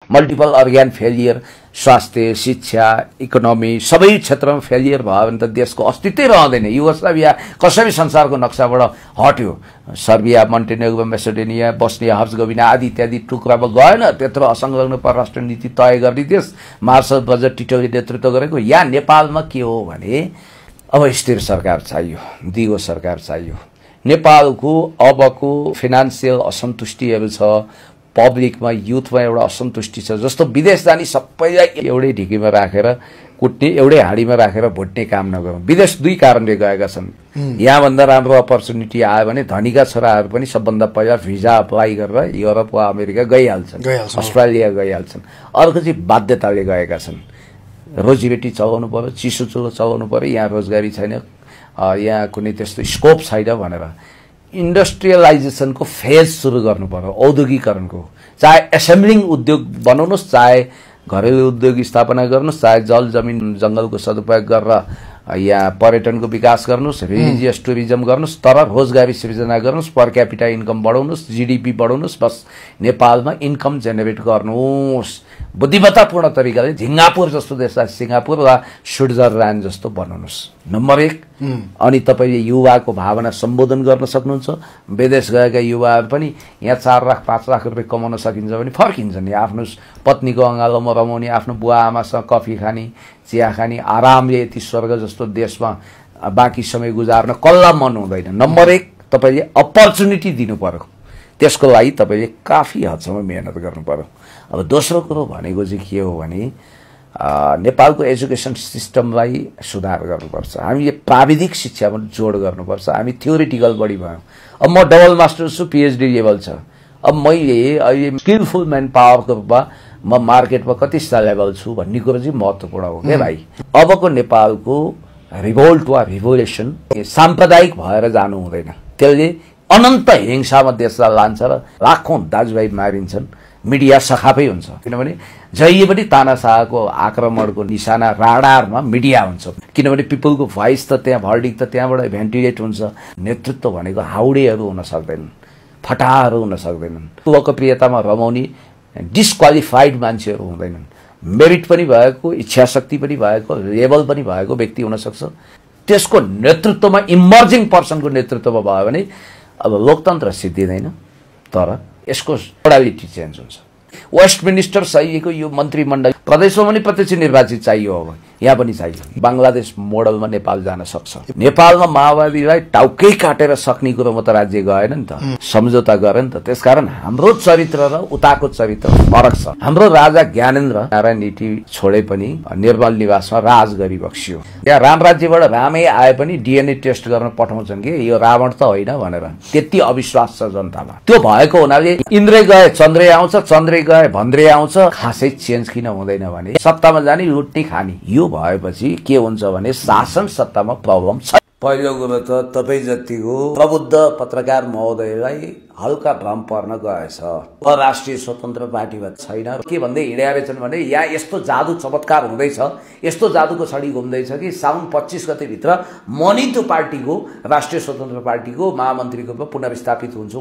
Multiple organ failure, स्वास्थ्य, शिक्षा, economy सबै क्षेत्रमा फेलियर भयो भने त देशको अस्तित्वै रहँदैन। युगोस्लाभिया कसरी संसारको नक्साबाट हट्यो? सर्बिया, मोन्टेनेग्रो, मेसेडोनिया, बस्निया हर्जगोभिना आदि इत्यादि टुक्रामा गएन। त्यत्रो असंलग्न परराष्ट्र नीति तय गर्ने देश, मार्शल बजेट टिटोले नेतृत्व गरेको। यहाँ नेपालमा के हो भने अब स्थिर सरकार चाहियो, दिगो सरकार चाहियो। नेपालको अबको फाइनान्शियल असन्तुष्टिहरू छ, पब्लिकमा युथमा एउटा असन्तुष्टि छ। जस्तो विदेश जाने सबैलाई एउटै ढिकीमा राखेर कुट्ने, एउटै हाँडीमा राखेर भुट्ने काम नगरौँ। विदेश दुई कारणले गएका छन्। यहाँभन्दा राम्रो अपर्च्युनिटी आयो भने धनीका छोराहरू पनि सबभन्दा पहिला भिजा अप्लाई गरेर युरोप वा अमेरिका गइहाल्छन्, अस्ट्रेलिया गइहाल्छन्। अर्को चाहिँ बाध्यताले गएका छन्। रोजीरोटी चलाउनु पर्यो, चिसो चुलो चलाउनु पर्यो, यहाँ रोजगारी छैन, यहाँ कुनै त्यस्तो स्कोप छैन भनेर इन्डस्ट्रियलाइजेसनको फेज सुरु गर्नु पर्यो। औद्योगिकरणको, चाहे एसेम्बलिङ उद्योग बनाउनुहोस्, चाहे घरेलु उद्योग स्थापना गर्नुहोस्, चाहे जल जमिन जङ्गलको सदुपयोग गरेर यहाँ पर्यटनको विकास गर्नुहोस्, रिलिजियस टुरिज्म गर्नुहोस्, तर रोजगारी सृजना गर्नुहोस्, पर क्यापिटा इन्कम बढाउनुहोस्, जीडीपी बढाउनुहोस्। बस नेपालमा इन्कम जेनेरेट गर्नुहोस् बुद्धिमत्तापूर्ण तरिकाले। सिङ्गापुर जस्तो देशलाई सिङ्गापुर वा स्विट्जरल्यान्ड जस्तो बनाउनुहोस्, नम्बर 1। अनि तपाईँले युवाको भावना सम्बोधन गर्न सक्नुहुन्छ। विदेश गएका युवाहरू पनि यहाँ 4 लाख 5 लाख रुपियाँ कमाउन सकिन्छ भने फर्किन्छन्। नि आफ्नो पत्नीको अँगालोमा रमाउने, आफ्नो बुवा आमासँग कफी खाने, चिया खाने, आरामले यति स्वर्ग जस्तो देशमा बाँकी समय गुजार्न कसलाई मन हुँदैन? नम्बर 1 तपाईँले अपर्च्युनिटी दिनु पर्यो। त्यसको लागि तपाईँले काफी हदसम्म मेहनत गर्नु पर्यो। अब दोस्रो कुरो भनेको चाहिँ के हो भने नेपालको एजुकेसन सिस्टमलाई सुधार गर्नुपर्छ। हामीले प्राविधिक शिक्षामा जोड गर्नुपर्छ। हामी थ्योरिटिकल बढी भयौँ। अब म डबल मास्टर छु, पिएचडी लेभल छ। अब मैले अहिले स्किलफुल म्यान पावरको रूपमा म मार्केटमा कति लेभल छु भन्ने कुरो चाहिँ महत्त्वपूर्ण हो क्या भाइ। अबको नेपालको रिभोल्ट वा रिभोल्युसन साम्प्रदायिक भएर जानु हुँदैन। त्यसले अनन्त हिंसामा देशलाई लान्छ र लाखौं दाजुभाइ मारिन्छन्। मिडिया सखापै हुन्छ, किनभने जहिले पनि तानाशाहको आक्रमणको निशाना राडारमा मिडिया हुन्छ। किनभने पिपलको भोइस त त्यहाँ, भर्डिक त त्यहाँबाट भेन्टिलेट हुन्छ। नेतृत्व भनेको हाउडेहरू हुन सक्दैनन्, फटाहरू हुन सक्दैनन्, लोकप्रियतामा रमाउने डिस्क्वालिफाइड मान्छेहरू हुँदैनन्। मेरिट पनि भएको, इच्छाशक्ति पनि भएको, लेभल पनि भएको व्यक्ति हुनसक्छ। त्यसको नेतृत्वमा इमर्जिङ पर्सनको नेतृत्वमा भयो भने अब लोकतन्त्र सिद्धिँदैन, तर यसको मोडालिटी चेन्ज हुन्छ। वेस्ट मिनिस्टर चाहिएको यो मन्त्रीमण्डल प्रदेशमा पनि प्रत्यक्ष निर्वाचित चाहियो। अब यहाँ पनि चाहियो। बङ्गलादेश मोडलमा नेपाल जान सक्छ। नेपालमा माओवादीलाई टाउकै काटेर सक्ने कुरोमा त राज्य गएन नि त, सम्झौता गरे नि त। त्यसकारण हाम्रो चरित्र र उताको चरित्र फरक छ। हाम्रो राजा ज्ञानेन्द्र नारायण नीति छोडे पनि निर्मल निवासमा राज गरी बक्सियो। त्यहाँ राम राज्यबाट रामै आए पनि डिएनए टेस्ट गर्न पठाउँछन् कि यो रावण त होइन भनेर। त्यति अविश्वास छ जनतामा। त्यो भएको हुनाले इन्द्रै गए चन्द्रै आउँछ, चन्द्रै गए भन्द्रे आउँछ। खासै चेन्ज किन हुँदैन भने सत्तामा जाने लुट्ने खाने। यो भएपछि के हुन्छ भने शासन सत्तामा प्रब्लम छ। पहिलो कुरो त तपाईँ जतिको प्रबुद्ध पत्रकार महोदयलाई हल्का भ्रम पर्न गएछ। राष्ट्रिय स्वतन्त्र पार्टीमा छैन के भन्दै हिँडेका रहेछन् भने यहाँ यस्तो जादु चमत्कार हुँदैछ, यस्तो जादुको छडी घुम्दैछ कि साउन 25 गते भित्र मनितो पार्टीको, राष्ट्रिय स्वतन्त्र पार्टीको महामन्त्रीको रूपमा पुनर्स्थापित हुन्छ।